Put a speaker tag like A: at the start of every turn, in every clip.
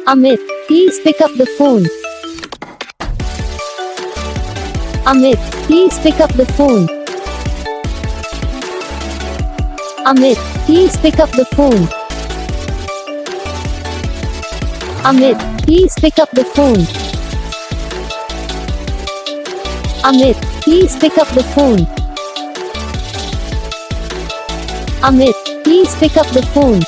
A: Amit, please pick up the phone. Amit, please pick up the phone. Amit, please pick up the phone. Amit, please pick up the phone. Amit, please pick up the phone. Amit, please pick up the phone.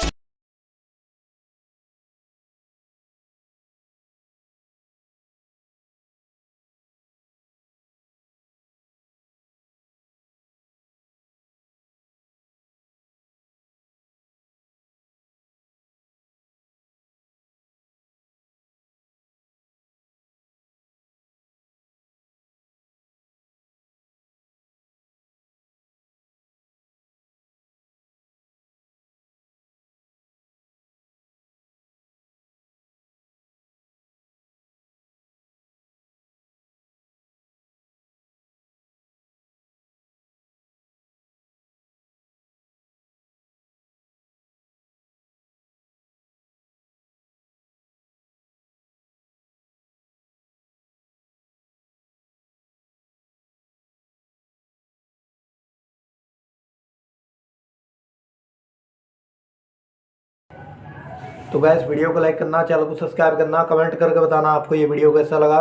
B: तो gas video को like करना, channel को subscribe करना, comment करके बताना आपको ये video कैसा लगा,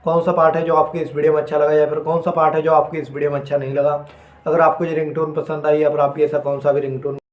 B: कौन सा पार्ट है जो आपको इस वीडियो में अच्छा लगा या फिर कौन सा पार्ट है जो आपको इस वीडियो में अच्छा नहीं लगा। अगर आपको ये रिंगटोन पसंद आई या फिर आप भी ऐसा कौन सा भी रिंगटोन